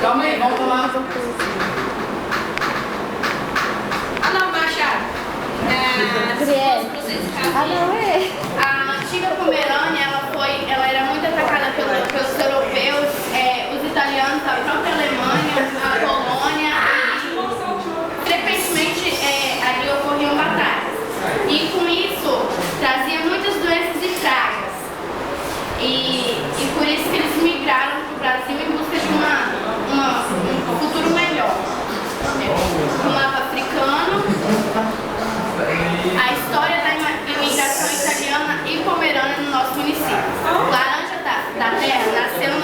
Calma aí, vamos lá. Não, Machado. A antiga Pomerânia, ela era muito atacada pelos europeus, os italianos, a própria Alemanha, a Polônia. Frequentemente ali ocorriam batalhas. E com isso trazia muitas doenças e pragas. E por isso que eles migraram para o Brasil em busca de um futuro melhor. Um mapa africano, a história da imigração italiana e pomerana no nosso município. Laranja da Terra nasceu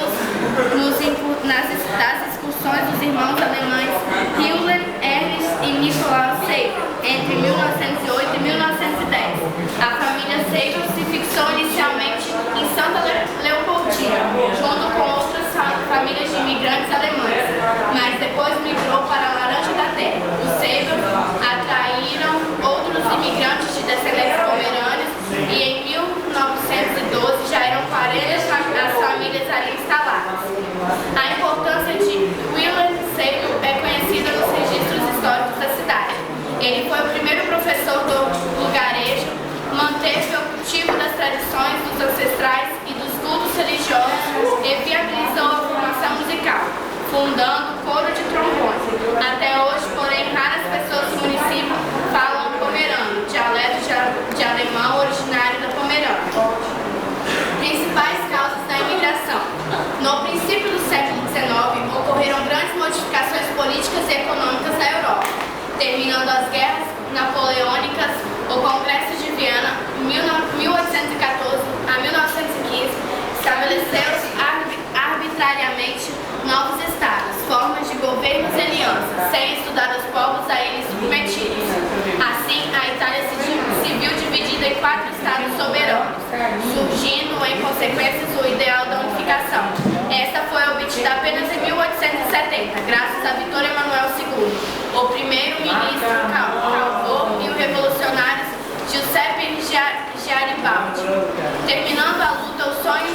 das excursões dos irmãos alemães Hiller, Ernst e Nikolaus Seibel entre 1908 e 1910. A família Seibel se fixou inicialmente em Santa Leopoldina, junto com outras famílias de imigrantes alemães, mas depois migrou para a Laranja da Terra. Os Seibel atraíram outros imigrantes de descendentes pomerâneos e em 1912 já eram 40 as famílias ali instaladas. A importância de Hiller Seibel é conhecida nos registros históricos da cidade. Ele foi o primeiro professor do lugarejo, manteve o cultivo das tradições dos ancestrais e dos cultos religiosos e viabilizou a formação musical, fundando o coro de trombone. Até hoje, porém, raras pessoas do município falam pomerano, dialeto de alemão originário da Pomerânia. Principais causas da imigração. No princípio do século XIX, ocorreram grandes modificações políticas e econômicas na Europa, terminando as guerras napoleônicas. O Congresso de Viena, 1814 a 1915, estabeleceu-se arbitrariamente novos estados, formas de governos e alianças, sem estudar os povos a eles submetidos. Assim, a Itália se viu dividida em 4 estados soberanos, surgindo em consequência o ideal da unificação. Esta foi obtida apenas em 1870, graças a Vittorio Emanuele II, o primeiro-ministro Calvo e o revolucionário Giuseppe Garibaldi. Terminando a luta, o sonho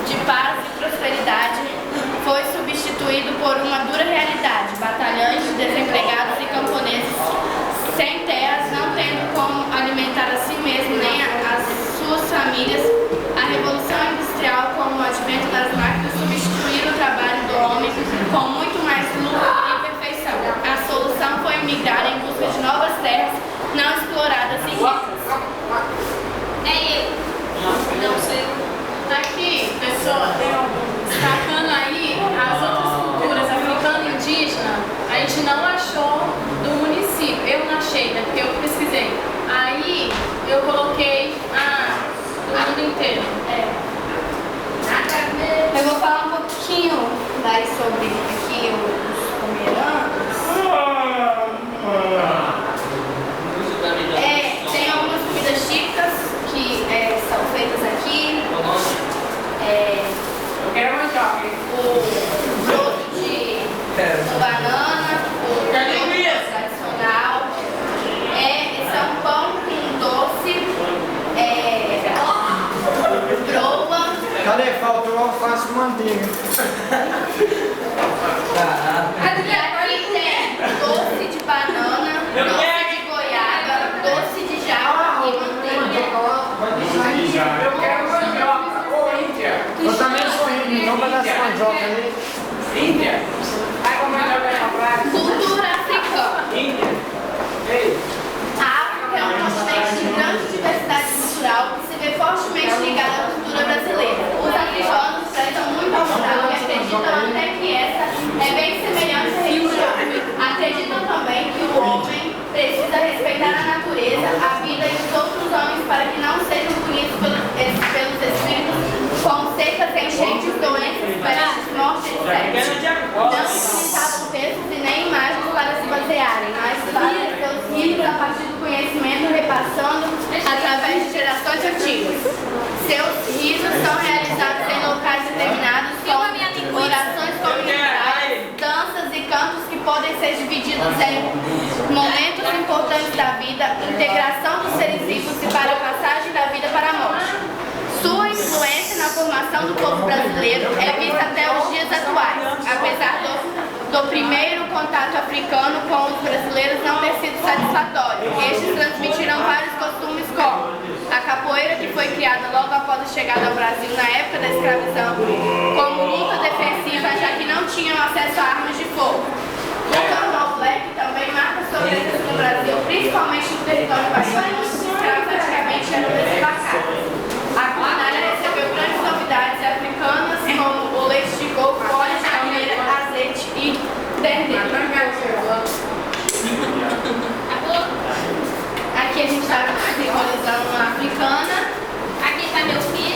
de paz e prosperidade foi substituído por uma dura realidade: batalhões de desempregados e camponeses sem terras, não tendo como alimentar a si mesmo nem as suas famílias. A Revolução Industrial, com o advento das máquinas, substituiu o trabalho do homem com muito mais lucro e perfeição. A solução foi migrar em busca de novas terras não exploradas e ricas. Não sei. Aqui, pessoal, destacando aí as outras culturas africana e indígena, a gente não achou do município. Eu não achei, né? Porque eu pesquisei. Aí eu coloquei do mundo inteiro. Eu vou falar um pouquinho daí sobre aqui os pomeranos. Tem algumas comidas típicas que são feitas aqui. Eu quero manjar. O broto de banana, o tradicional. Esse é um pão com doce, broa. Cadê? Faltou alface e manteiga. E aqui tem doce de banana, doce de goiaba, doce de java e manteiga. Eu quero mandioca. Ô, Índia. Eu também sou índio, não vai dar essa mandioca aí. Índia. Vai com mandioca na praia. Cultura africana. Índia. Ei. A África é um continente de grande diversidade cultural que se vê fortemente ligado à cultura brasileira. Os africanos prezam muito a moral e acreditam até que essa é bem semelhante à religião. Acreditam também que o homem precisa respeitar a natureza, a vida e os outros homens para que não sejam punidos pelos espíritos com secas, enchentes, doenças, pestes, morte, etc. Não utilizavam textos e nem imagens para se basearem, mas fazem seus ritos a partir do conhecimento repassando através de gerações antigas. Seus ritos são realizados em locais determinados com orações comunitárias, danças e cantos que podem ser divididos em momentos importantes da vida, integração dos seres vivos e para a passagem da vida para a morte. Sua influência na formação do povo brasileiro é vista até os dias atuais, apesar do do primeiro contato africano com os brasileiros não ter sido satisfatório. Estes transmitiram vários costumes como a capoeira, que foi criada logo após a chegada ao Brasil na época da escravidão, como luta defensiva, já que não tinham acesso a armas de fogo. O candomblé, que também marca sua presença no Brasil, principalmente no território baixano, os escravos antigamente eram desplacados. A culinária recebeu grandes novidades africanas, como o leite de coco, óleo de palmeira, azeite e dendê. Aqui a gente está simbolizando uma africana. Aqui está meu filho.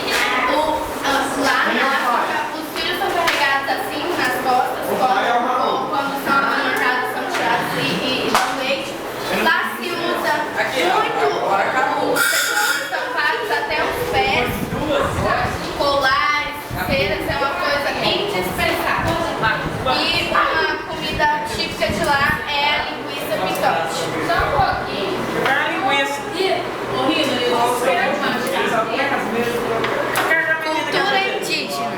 Lá na África, os filhos são carregados assim nas costas, quando são alimentados, são tirados e dão leite. Lá se usa muito os estampados até os pés, colares, ceras, é uma coisa indispensável. E uma comida típica de lá é a linguiça picante. Só um pouquinho. Cultura indígena.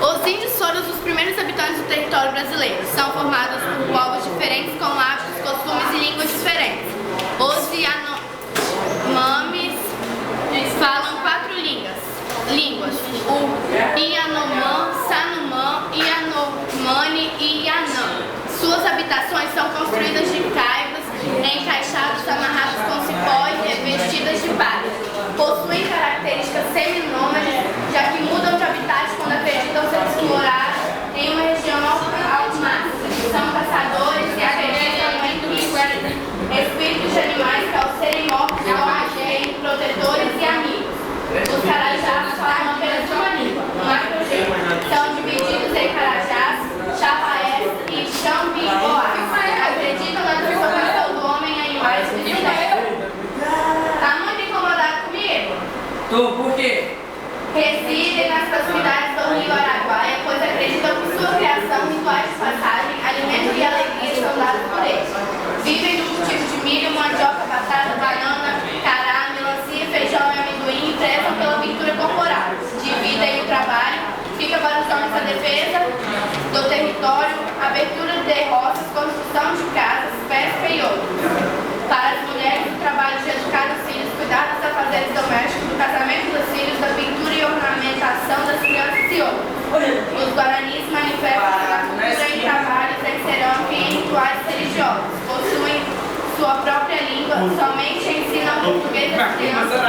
Os índios foram os primeiros habitantes do território brasileiro. São formados por povos diferentes com hábitos, costumes e línguas diferentes. Os Yanomamis falam 4 línguas: o Yanomã, Sanumã, Yanomani e Yanã. Suas habitações são construídas de caibros, encaixados, amarrados com cipó e revestidas de palha. Possuem características seminômades, já que mudam de habitat quando acreditam ser explorados em uma região ao máximo. São caçadores e acreditam em espíritos de animais que, ao serem mortos, tornam protetores e amigos. Os carajás falam apenas uma língua, o macro-gênero. São divididos em carajás, chapaés e xambi-boás. Acreditam na transformação do homem em animais vivientes. Tá muito incomodado comigo? Por quê? Residem nas proximidades do rio Araguaia, pois acreditam que sua criação, rituais de passagem, alimento e alegria são dados por eles. Vivem do cultivo de milho, mandioca, batata, banana, cará, melancia, feijão e amendoim e prezam pela pintura corporal. Dividem o trabalho, fica para os homens a defesa do território, abertura de roças, construção de casas, pesca e outros. Para as mulheres, o trabalho de educar os filhos, cuidar dos afazeres domésticos, do casamento dos filhos, da pintura e ornamentação das crianças e outros. Os guaranis manifestam sua cultura em trabalhos em cerâmica e em rituais religiosos. Possuem sua própria língua, somente ensinam português às crianças.